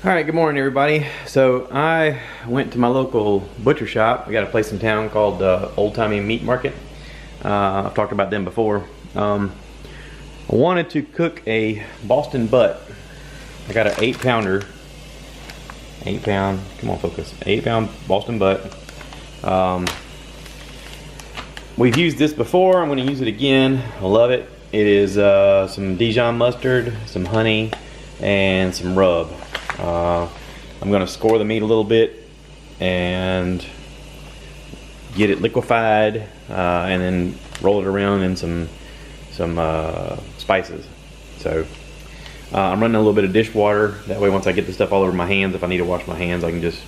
Alright, good morning everybody. So I went to my local butcher shop. I got a place in town called Old Timey Meat Market. I've talked about them before. I wanted to cook a Boston butt. I got an 8-pounder. 8-pound, come on focus. 8-pound Boston butt. We've used this before. I'm going to use it again. I love it. It is some Dijon mustard, some honey, and some rub. I'm going to score the meat a little bit and get it liquefied, and then roll it around in some spices. So I'm running a little bit of dishwater. That way, once I get the stuff all over my hands, if I need to wash my hands, I can just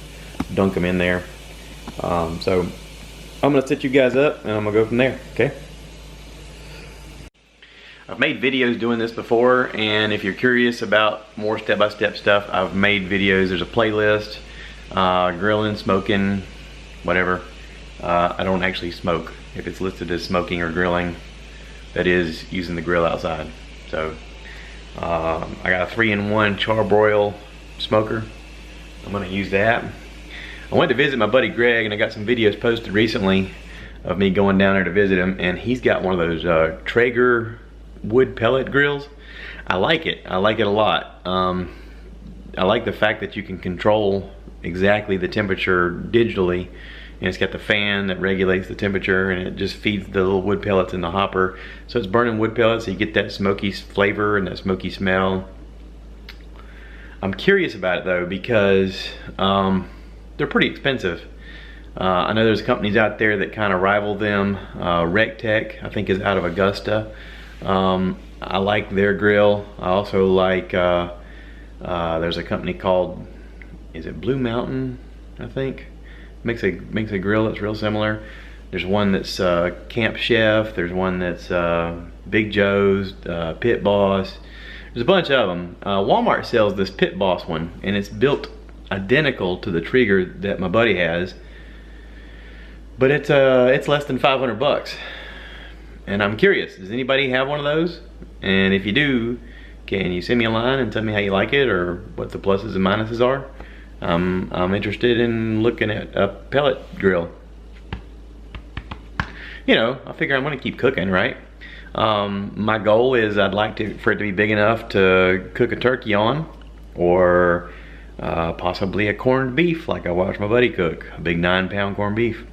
dunk them in there. So I'm going to set you guys up, and I'm going to go from there. Okay. I've made videos doing this before, and if you're curious about more step-by-step stuff, I've made videos. There's a playlist, grilling, smoking, whatever. I don't actually smoke. If it's listed as smoking or grilling, that is using the grill outside. So I got a 3-in-1 Charbroil smoker. I'm gonna use that. I went to visit my buddy Greg, and I got some videos posted recently of me going down there to visit him, and he's got one of those Traeger wood pellet grills. I like it. I like it a lot. I like the fact that you can control exactly the temperature digitally, and it's got the fan that regulates the temperature, and it just feeds the little wood pellets in the hopper. So it's burning wood pellets, so you get that smoky flavor and that smoky smell. I'm curious about it though, because they're pretty expensive. I know there's companies out there that kind of rival them. Rectech, I think, is out of Augusta. I like their grill. I also like, there's a company called, is it Blue Mountain, I think? Makes a grill that's real similar. There's one that's Camp Chef. There's one that's Big Joe's, Pit Boss. There's a bunch of them. Walmart sells this Pit Boss one, and it's built identical to the Traeger that my buddy has, but it's less than 500 bucks. And I'm curious, does anybody have one of those? And if you do, can you send me a line and tell me how you like it, or what the pluses and minuses are? I'm interested in looking at a pellet grill. You know, I figure I'm gonna keep cooking, right? My goal is I'd like for it to be big enough to cook a turkey on, or possibly a corned beef like I watched my buddy cook, a big 9-pound corned beef.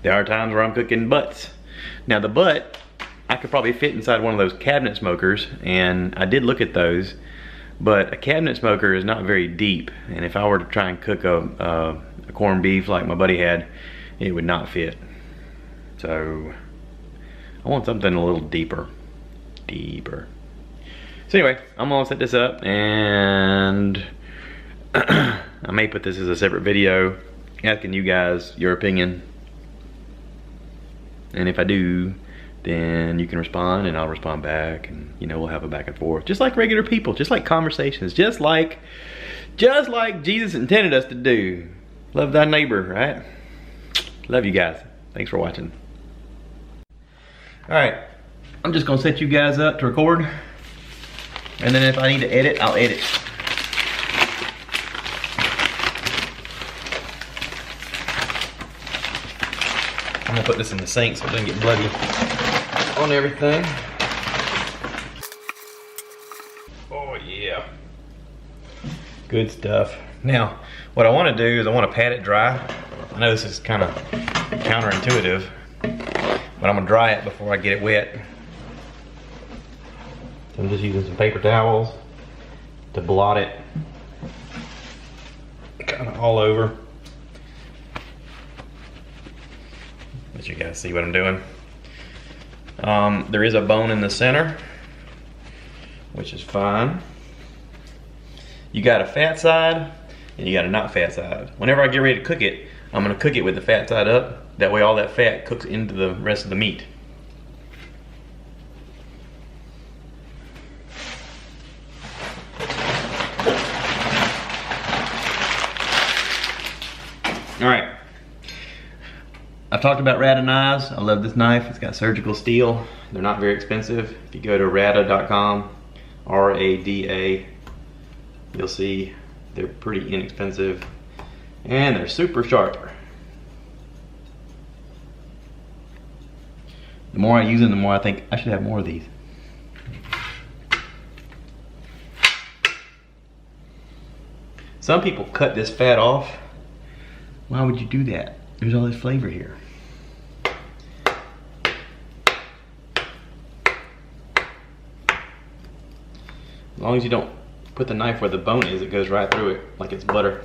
There are times where I'm cooking butts. Now the butt, I could probably fit inside one of those cabinet smokers, and I did look at those, but a cabinet smoker is not very deep, and if I were to try and cook a corned beef like my buddy had, it would not fit. So I want something a little deeper. So anyway, I'm gonna set this up, and I may put this as a separate video asking you guys your opinion. And if I do, then you can respond and I'll respond back, and you know, we'll have a back and forth. Just like regular people, just like conversations, just like Jesus intended us to do. Love thy neighbor, right? Love you guys. Thanks for watching. Alright, I'm just gonna set you guys up to record, and then if I need to edit, I'll edit. I'm gonna put this in the sink so it doesn't get bloody on everything. Oh yeah. Good stuff. Now, what I wanna do is I wanna pat it dry. I know this is kind of counterintuitive, but I'm gonna dry it before I get it wet. So I'm just using some paper towels to blot it kind of all over. Let you guys see what I'm doing. There is a bone in the center, which is fine. You got a fat side and you got a not fat side. Whenever I get ready to cook it, I'm gonna cook it with the fat side up. That way all that fat cooks into the rest of the meat. All right. I've talked about Rada knives. I love this knife. It's got surgical steel. They're not very expensive. If you go to rada.com, R-A-D-A, you'll see They're pretty inexpensive and they're super sharp. The more I use them, the more I think I should have more of these. Some people cut this fat off. Why would you do that? There's all this flavor here. As long as you don't put the knife where the bone is, it goes right through it like it's butter.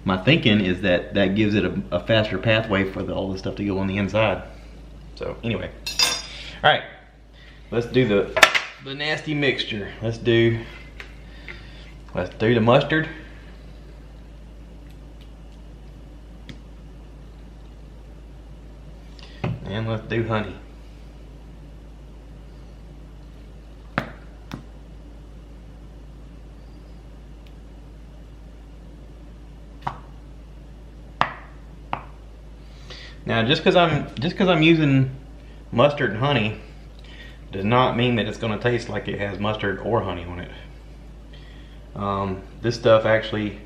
My thinking is that that gives it a faster pathway for all the stuff to go on the inside. So anyway, all right, let's do the nasty mixture. Let's do the mustard. And let's do honey. Now, just because I'm using mustard and honey does not mean that it's going to taste like it has mustard or honey on it. This stuff actually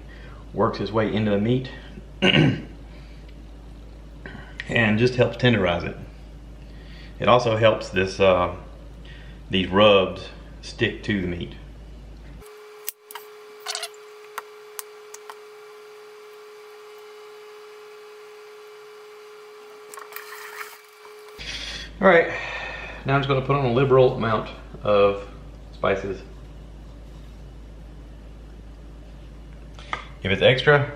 works its way into the meat and just helps tenderize it. It also helps these rubs stick to the meat. All right, now I'm just going to put on a liberal amount of spices. If it's extra,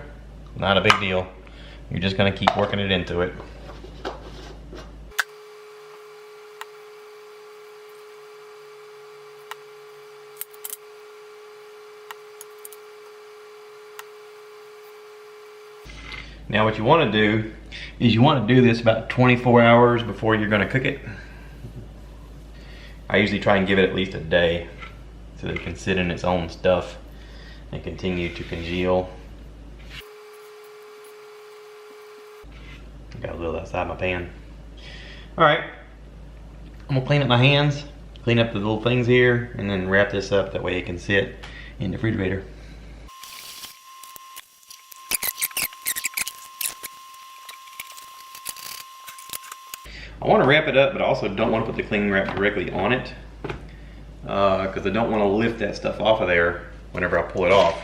not a big deal. You're just going to keep working it into it. Now what you want to do is you want to do this about 24 hours before you're going to cook it. I usually try and give it at least a day so that it can sit in its own stuff and continue to congeal. Got a little outside my pan. Alright, I'm going to clean up my hands, clean up the little things here, and then wrap this up, that way it can sit in the refrigerator. I want to wrap it up, but I also don't want to put the cling wrap directly on it because I don't want to lift that stuff off of there whenever I pull it off.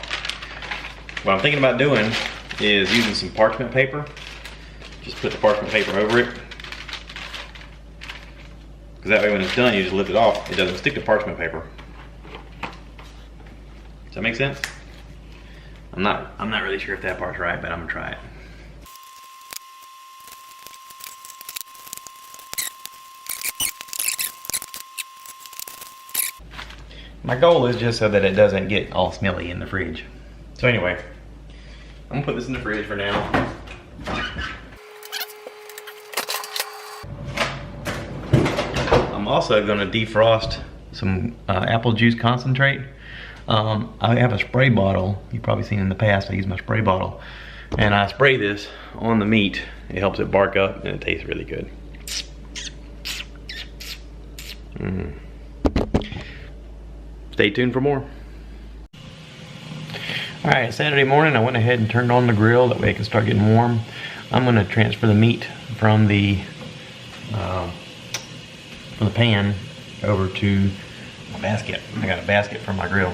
What I'm thinking about doing is using some parchment paper. Just put the parchment paper over it, because that way when it's done you just lift it off. It doesn't stick to parchment paper. Does that make sense? I'm not really sure if that part's right, but I'm gonna try it. My goal is just so that it doesn't get all smelly in the fridge. So anyway, I'm gonna put this in the fridge for now. I'm also gonna defrost some apple juice concentrate. I have a spray bottle. You've probably seen in the past, I use my spray bottle. And I spray this on the meat. It helps it bark up and it tastes really good. Stay tuned for more. All right, Saturday morning, I went ahead and turned on the grill. That way it can start getting warm. I'm gonna transfer the meat from the pan over to my basket. I got a basket for my grill.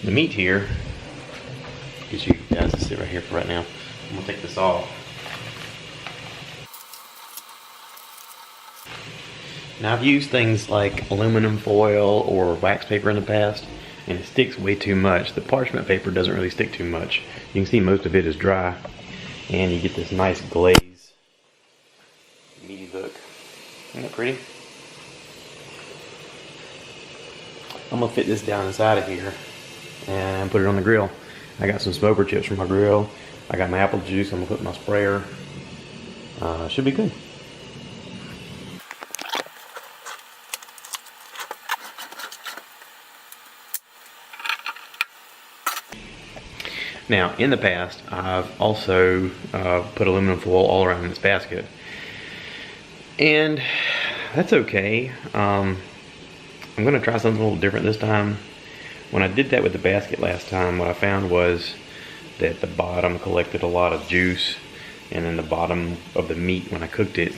The meat here, get you guys to sit right here for right now. I'm gonna take this off. Now I've used things like aluminum foil or wax paper in the past, and it sticks way too much. The parchment paper doesn't really stick too much. You can see most of it is dry, and you get this nice glaze, meaty look. Isn't that pretty? I'm gonna fit this down inside of here and put it on the grill. I got some smoker chips from my grill. I got my apple juice. I'm gonna put in my sprayer. Should be good. Now, in the past, I've also put aluminum foil all around this basket. And that's okay. I'm gonna try something a little different this time. When I did that with the basket last time, what I found was that the bottom collected a lot of juice, and then the bottom of the meat when I cooked it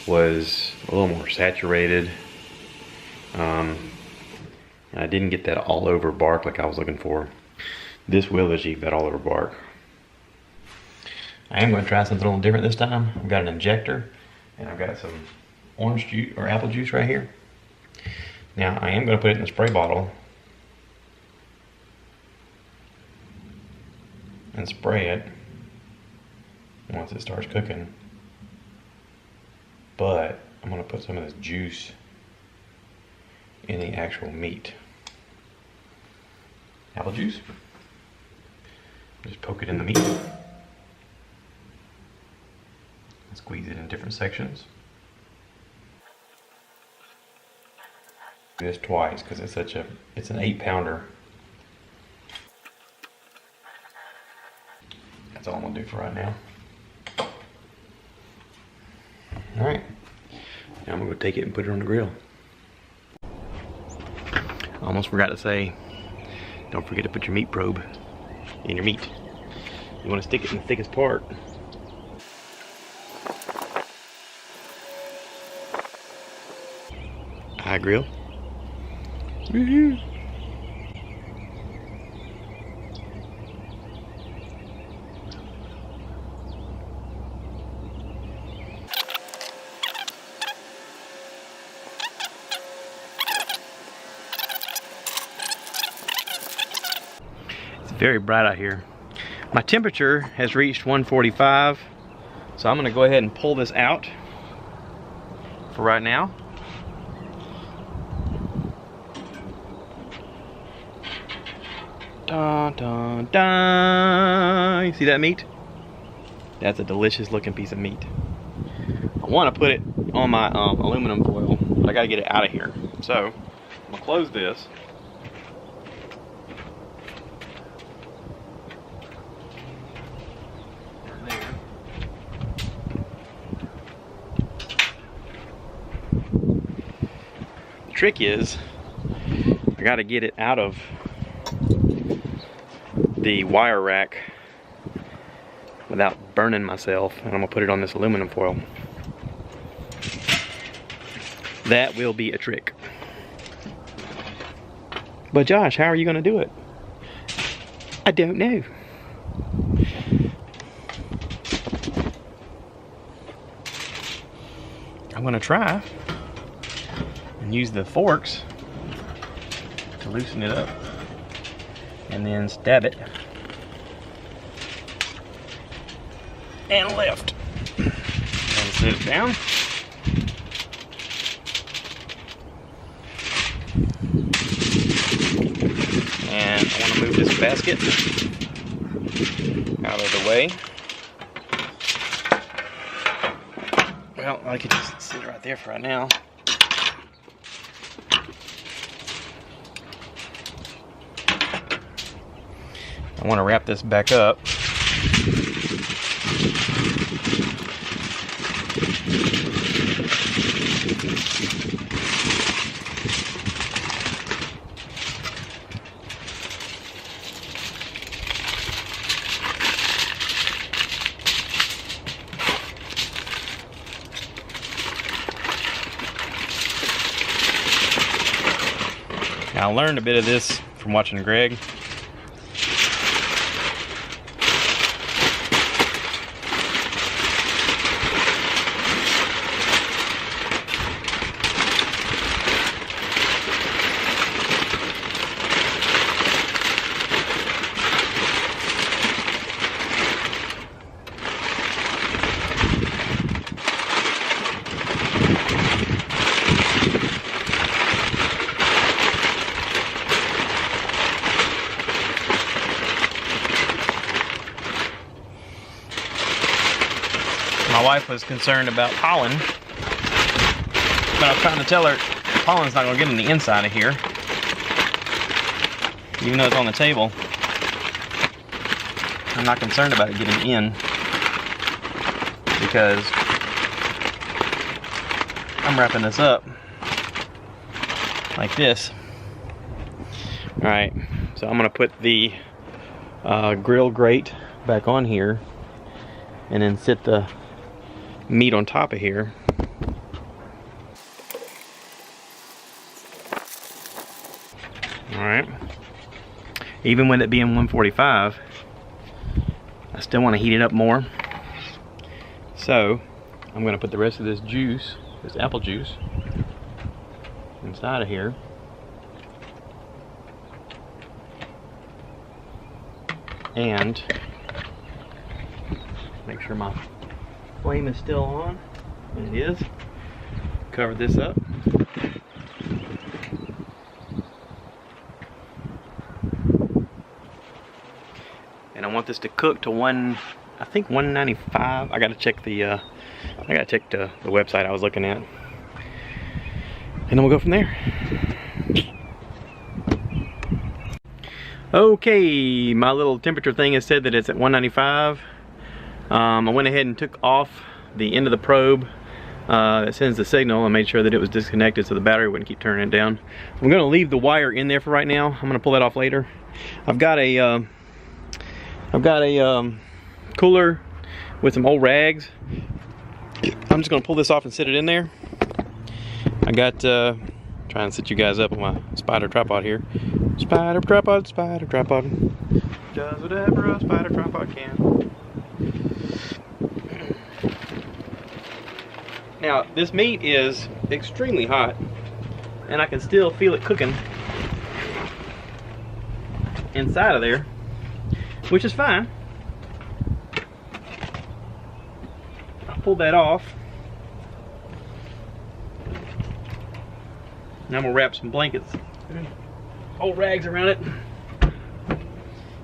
was a little more saturated. And I didn't get that all over bark like I was looking for. This will achieve that all over bark. I am going to try something a little different this time. I've got an injector and I've got some orange juice or apple juice right here. Now I am going to put it in a spray bottle and spray it once it starts cooking. But I'm going to put some of this juice in the actual meat. Apple juice. Just poke it in the meat. Squeeze it in different sections. Do this twice because it's an 8-pounder. That's all I'm gonna do for right now. All right, now I'm gonna go take it and put it on the grill. I almost forgot to say, don't forget to put your meat probe in your meat. You want to stick it in the thickest part. High grill. Woohoo! It's very bright out here. My temperature has reached 145, so I'm going to go ahead and pull this out for right now. Dun, dun, dun. You see that meat? That's a delicious looking piece of meat. I want to put it on my aluminum foil, but I got to get it out of here. So I'm going to close this. The trick is I got to get it out of the wire rack without burning myself, and I'm gonna put it on this aluminum foil. That will be a trick. But Josh, how are you gonna do it? I don't know. I'm gonna try and use the forks to loosen it up and then stab it and lift and sit it down. And I want to move this basket out of the way. Well, I could just sit it right there for right now. I want to wrap this back up. Now, I learned a bit of this from watching Greg. My wife was concerned about pollen, but I was trying to tell her pollen's not going to get in the inside of here, even though it's on the table. I'm not concerned about it getting in because I'm wrapping this up like this. All right, so I'm gonna put the grill grate back on here and then sit the meat on top of here. All right, even with it being 145, I still want to heat it up more. So I'm gonna put the rest of this juice, this apple juice, inside of here. And make sure my flame is still on, and it is. Cover this up. And I want this to cook to I think 195. I gotta check the website I was looking at. And then we'll go from there. Okay, my little temperature thing has said that it's at 195. I went ahead and took off the end of the probe that sends the signal and made sure that it was disconnected so the battery wouldn't keep turning it down. I'm gonna leave the wire in there for right now. I'm gonna pull that off later. I've got a cooler with some old rags. I'm just gonna pull this off and sit it in there. I got trying to sit you guys up on my spider tripod here. Spider tripod, does whatever a spider tripod can. Now this meat is extremely hot and I can still feel it cooking inside of there, which is fine. I'll pull that off. Now I'm gonna wrap some blankets, old rags around it.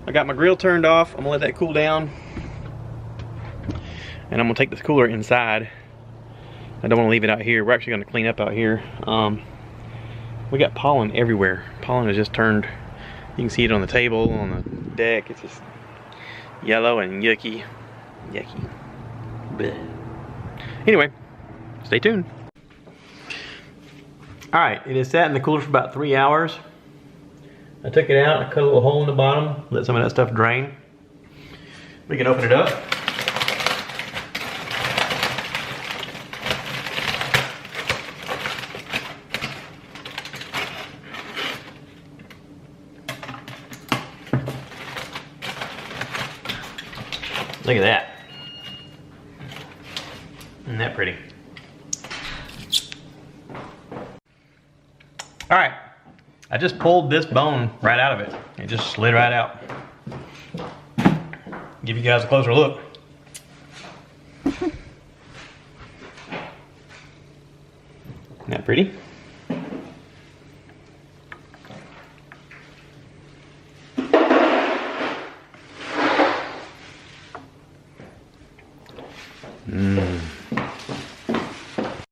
I got my grill turned off. I'm gonna let that cool down. And I'm gonna take this cooler inside. I don't wanna leave it out here. We're actually gonna clean up out here. We got pollen everywhere. Pollen has just turned, you can see it on the table, on the deck. It's just yellow and yucky. Blech. Anyway, stay tuned. All right, it has sat in the cooler for about 3 hours. I took it out, I cut a little hole in the bottom, let some of that stuff drain. We can open it up. Look at that. Isn't that pretty? All right, I just pulled this bone right out of it. It just slid right out. Give you guys a closer look. Isn't that pretty? Mmm.